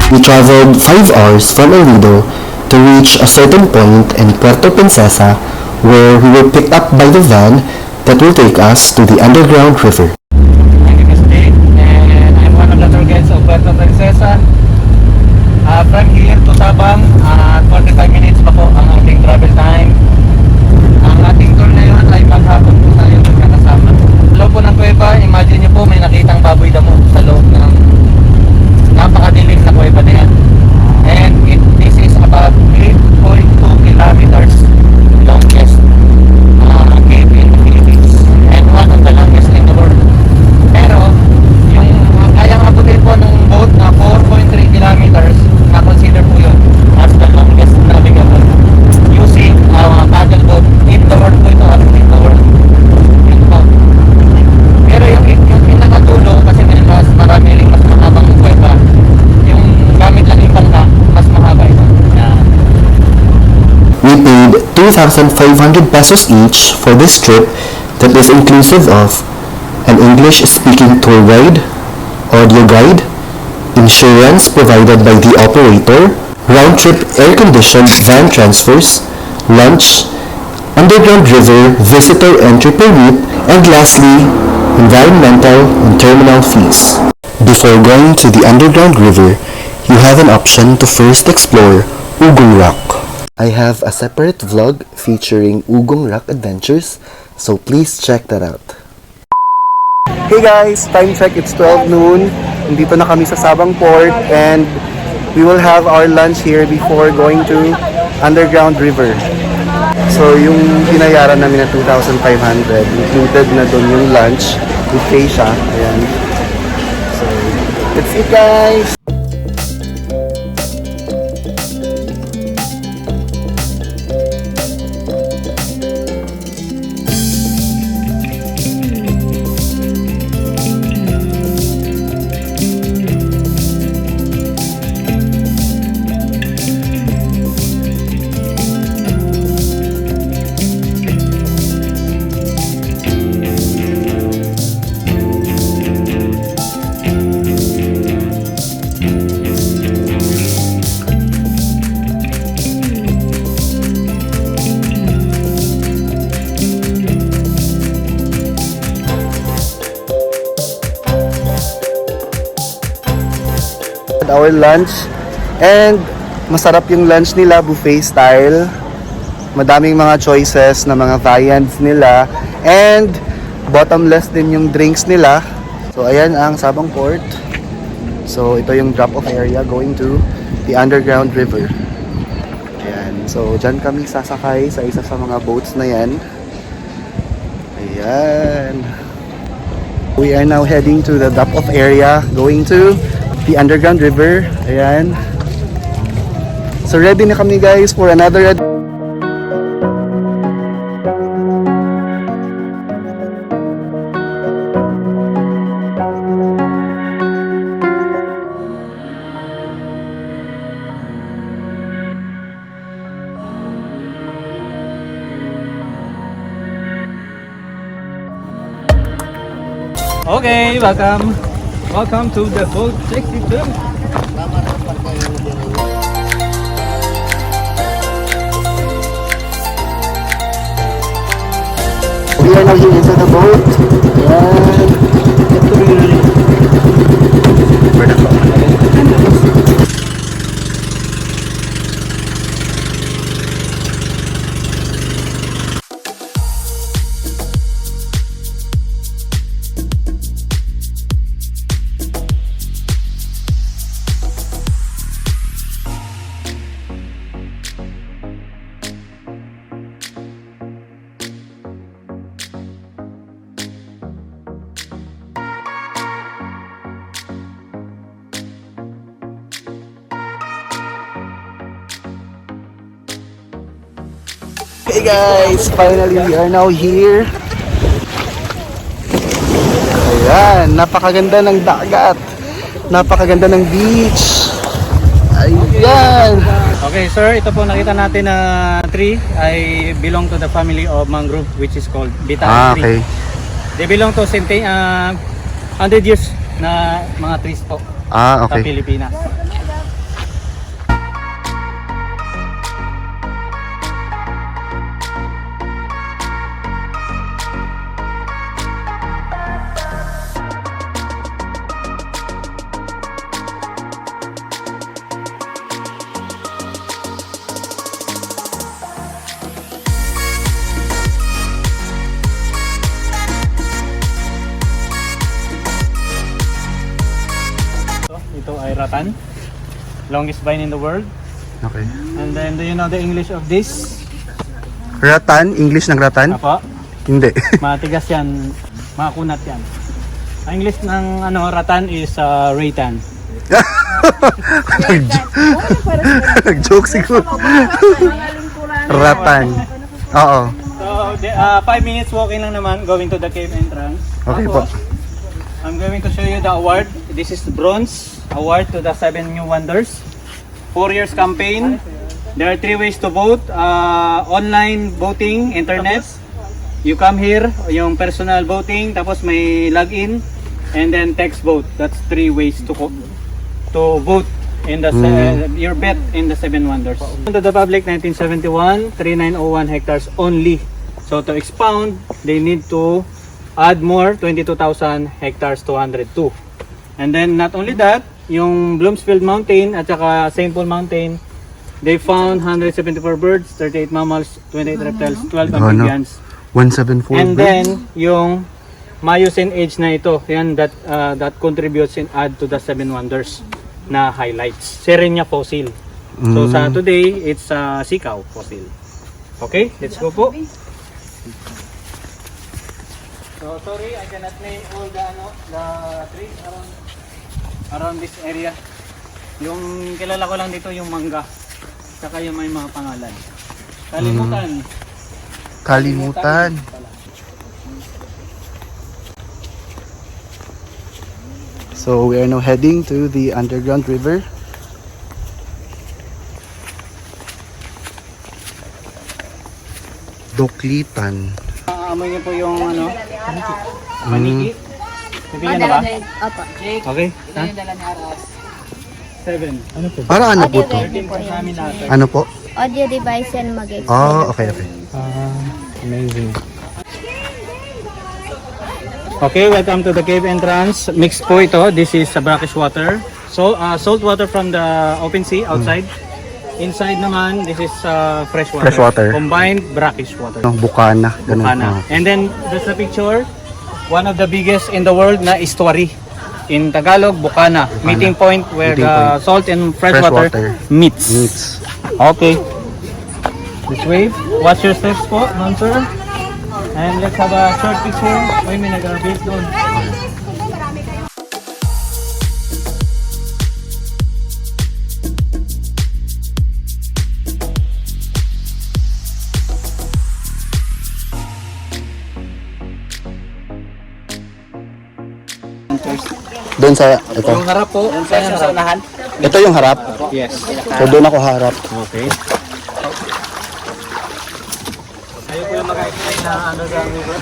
We traveled 5 hours from El Nido to reach a certain point in Puerto Princesa where we were picked up by the van that will take us to the underground river. My name is Dave and I'm one of the tour guides of Puerto Princesa. From here to Sabang, 45 minutes pa po ang ating travel time. Ang ating tour ngayon ay maghapon po tayo magkakasama. Sa loob po ng kuweba, imagine nyo po may nakitang baboy damo sa loob ng napakadilim na kuweba na yan. And this is about 3.2 kilometers longest cave in the Philippines and one of the longest in the world. Pero yung kayang abutin po ng boat na 4.3 kilometers na consider po yun as the longest navigable using paddle boat in the world po ito at in the world. Yun po. Pero yung pinakadulo kasi mas marami rin mas mahabang kuweba. Yung gamit lang yung bangka mas mahaba ito. Yan. We paid 2,500 pesos each for this trip that is inclusive of an English-speaking tour guide, audio guide, insurance provided by the operator, round-trip air-conditioned van transfers, lunch, underground river visitor entry permit, and lastly, environmental and terminal fees. Before going to the underground river, you have an option to first explore Ugong Rock. I have a separate vlog featuring Ugong Rock adventures, so please check that out. Hey guys, time check, it's 12 noon. Nandito na kami sa Sabang Port and we will have our lunch here before going to underground river. So yung binayaran namin na 2,500, included na doon yung lunch with Keisha. Ayan. So, that's it guys! Our lunch and masarap yung lunch nila, buffet style. Madaming mga choices na mga viands nila and bottomless din yung drinks nila. So ayan ang Sabang Port. So ito yung drop off area going to the underground river. Ayan. So dyan kami sasakay sa isa sa mga boats na yan. Ayan. We are now heading to the drop off area going to the underground river. Ayan. So ready na kami guys for another Okay, welcome to the boat Plachtinsky. We are now here inside the boat. Hey guys, finally we are now here. Ayan, napakaganda ng dagat. Napakaganda ng beach. Ayan. Okay sir, ito po nakita natin na tree ay belong to the family of mangrove which is called Bitay tree. Okay. They belong to 100 years na mga trees po sa Okay. Pilipinas. ito ay ratan. Longest vine in the world. Okay. And then, do you know the English of this? Ratan? English ng ratan? Apo, Hindi. matigas yan. Makunat yan. Ang English ng ratan is ratan. Nag-joke siguro. Ratan. Oo. So, 5 minutes walking lang naman going to the cave entrance. Okay po. I'm going to show you the award. This is the bronze award to the 7 new wonders. 4 years campaign. There are 3 ways to vote. Online voting, internet. You come here, yung personal voting, tapos may login, and then text vote. That's 3 ways to vote in the your bet in the 7 wonders. To the public, 1971, 3901 hectares only. So to expound, they need to add more 22,000 hectares, 202. And then not only that, yung Bloomsfield Mountain at saka St. Paul Mountain, they found 174 birds, 38 mammals, 28 reptiles, 12 amphibians. 174 And birds? then yung Miocene age na ito, yan that contributes and add to the 7 wonders na highlights. Serenia fossil. So sa today, it's sikaw fossil. Okay, let's go po. So sorry, I cannot name all the trees around this area. Yung kilala ko lang dito yung mangga. Saka yung may mga pangalan. Kalimutan. So we are now heading to the underground river. Doklitan. Amoy niyo po yung maniki. Pipili na ba? Opo. Okay. Ha? 7. Ano po? Para ano po to? 13 po sa amin lahat. Ano po? Audio device yan mag-explain. Oh, okay. Amazing. Okay, welcome to the cave entrance. Mixed po ito. This is brackish water. So, salt water from the open sea outside. Inside naman, this is fresh water. Fresh water. Combined brackish water. Bukana. Ganun. Bukana. And then, there's a picture. One of the biggest in the world na estuary. In Tagalog, Bukana. Meeting point where the salt and fresh water meets. Okay. This way. Watch your steps po, ma'am sir. And let's have a short picture. Uy, may nag-base doon. Doon sa ito. Yung harap po, sa unahan. Ito yung harap. Yes. So doon ako harap. Okay. Ayaw ko yung mag-explain na underground river.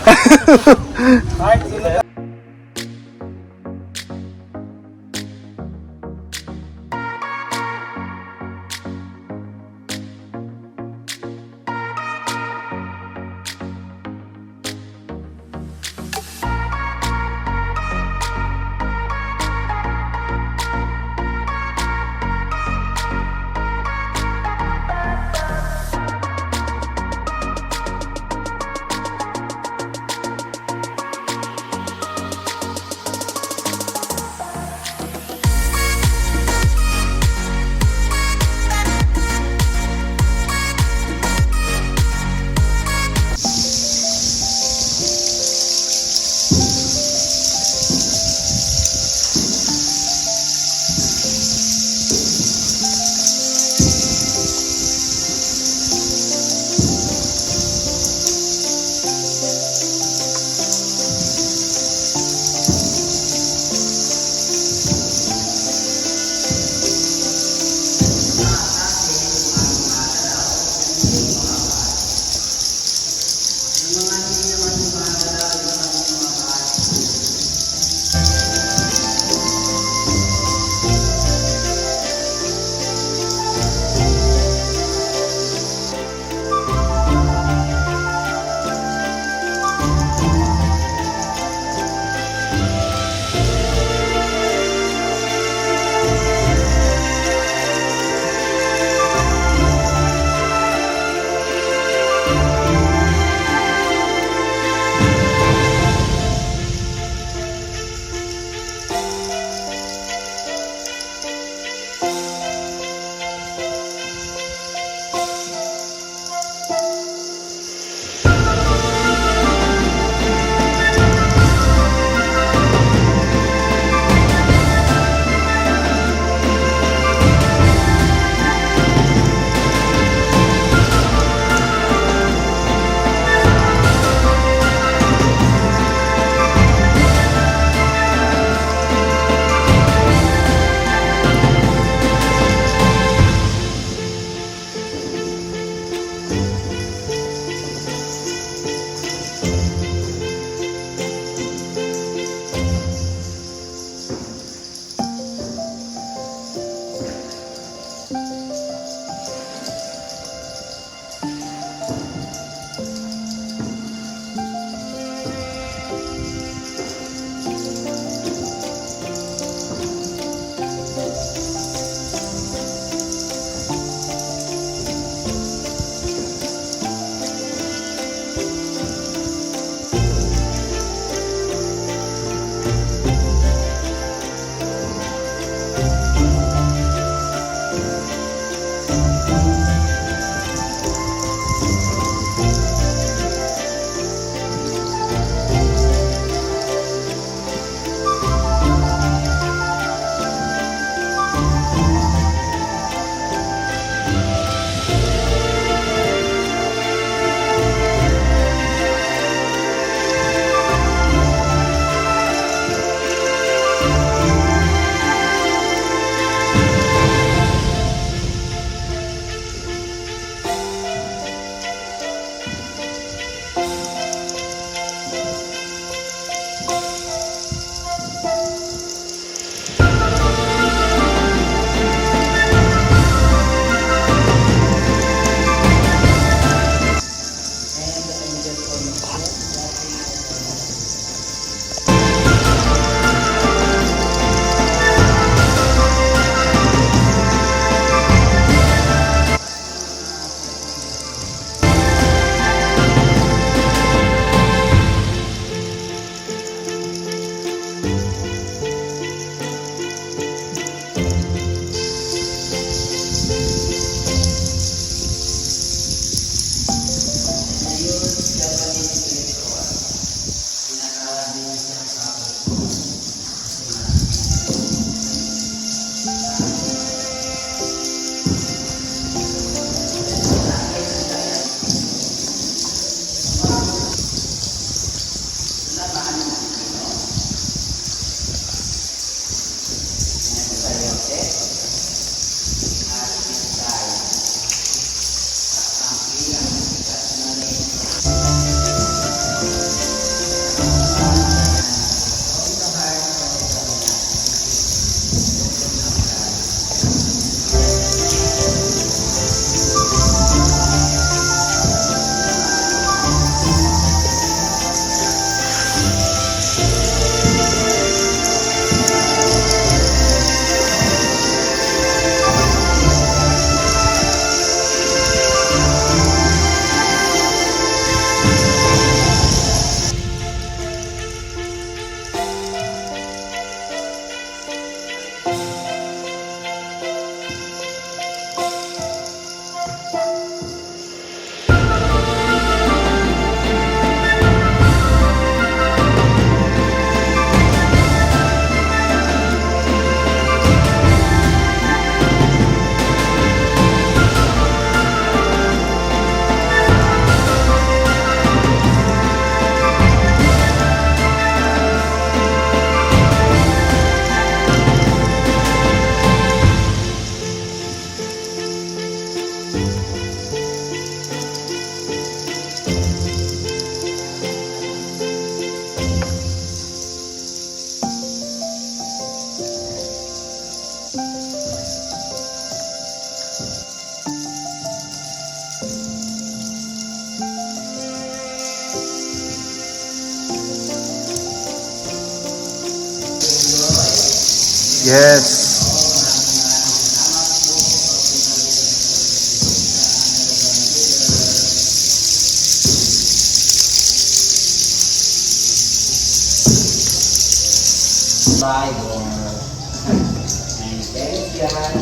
Yes.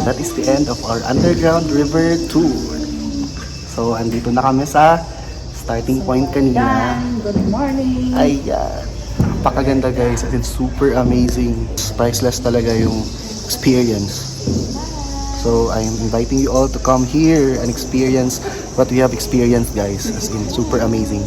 That is the end of our underground river tour. So, andito na kami sa starting point kanina. Good morning. Ayan. Napakaganda guys. As in, super amazing. Priceless talaga yung experience. So, I am inviting you all to come here and experience what we have experienced guys. As in, super amazing.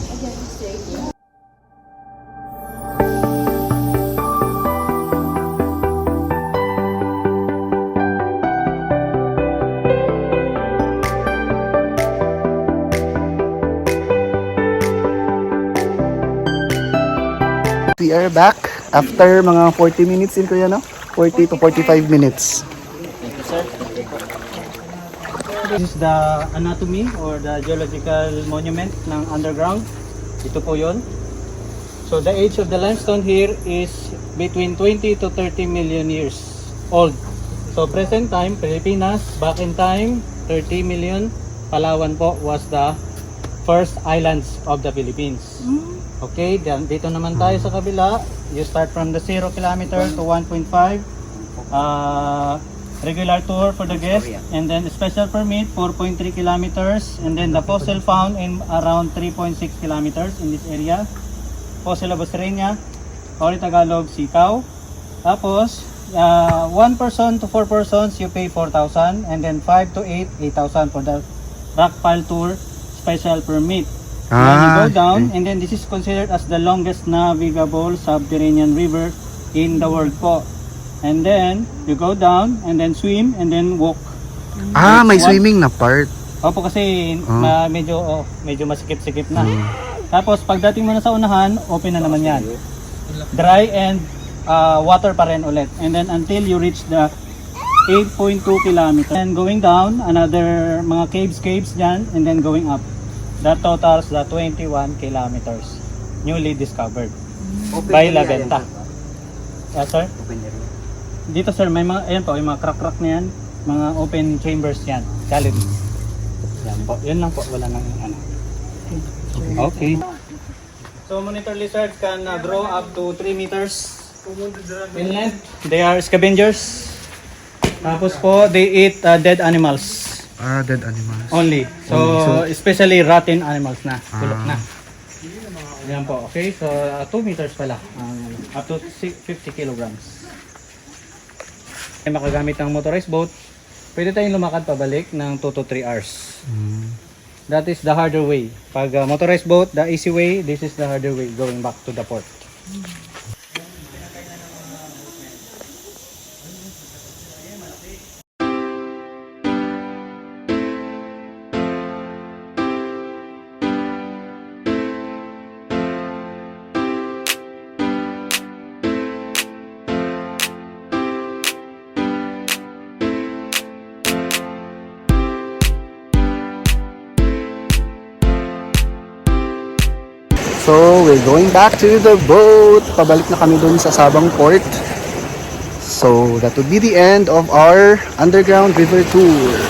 We are back after mga 40 minutes in kuya, no? 40 to 45 minutes. This is the anatomy or the geological monument ng underground. Ito po yun. So the age of the limestone here is between 20 to 30 million years old. So present time, Pilipinas, back in time, 30 million. Palawan po was the first islands of the Philippines. Okay, dito naman tayo sa kabila. You start from the 0 kilometer to 1.5 Regular tour for the guest, and then special permit 4.3 kilometers, and then the fossil found in around 3.6 kilometers in this area. Fossil of Australia, or in Tagalog, sikaw. Tapos, 1 person to 4 persons, you pay 4,000, and then 5 to 8, 8,000 for the rock pile tour special permit. Then you go down, and then this is considered as the longest navigable subterranean river in the world po. And then, you go down, and then swim, and then walk. May swimming na part. Opo, kasi medyo masikip-sikip na. Tapos, pagdating mo na sa unahan, open na naman yan. Dry and water pa rin ulit. And then, until you reach the 8.2 kilometers. And going down, another mga caves dyan, and then going up. That totals the 21 kilometers. Newly discovered. By La Venta. Yes, sir? Dito sir, may mga, ayan po, yung mga crack na yan, mga open chambers yan, gallery. Yan po, yun lang po, wala nang ano. Okay. So monitor lizards can grow up to 3 meters in length. They are scavengers. Tapos po, they eat dead animals. Dead animals. Only. So, especially rotten animals na, kulok na. Yan po, okay. So 2 meters pala, up to 50 kilograms. Makagamit ng motorized boat, pwede tayong lumakad pabalik ng 2 to 3 hours. That is the harder way. Pag motorized boat, the easy way, this is the harder way going back to the port. So, we're going back to the boat. Pabalik na kami dun sa Sabang Port. So, that would be the end of our underground river tour.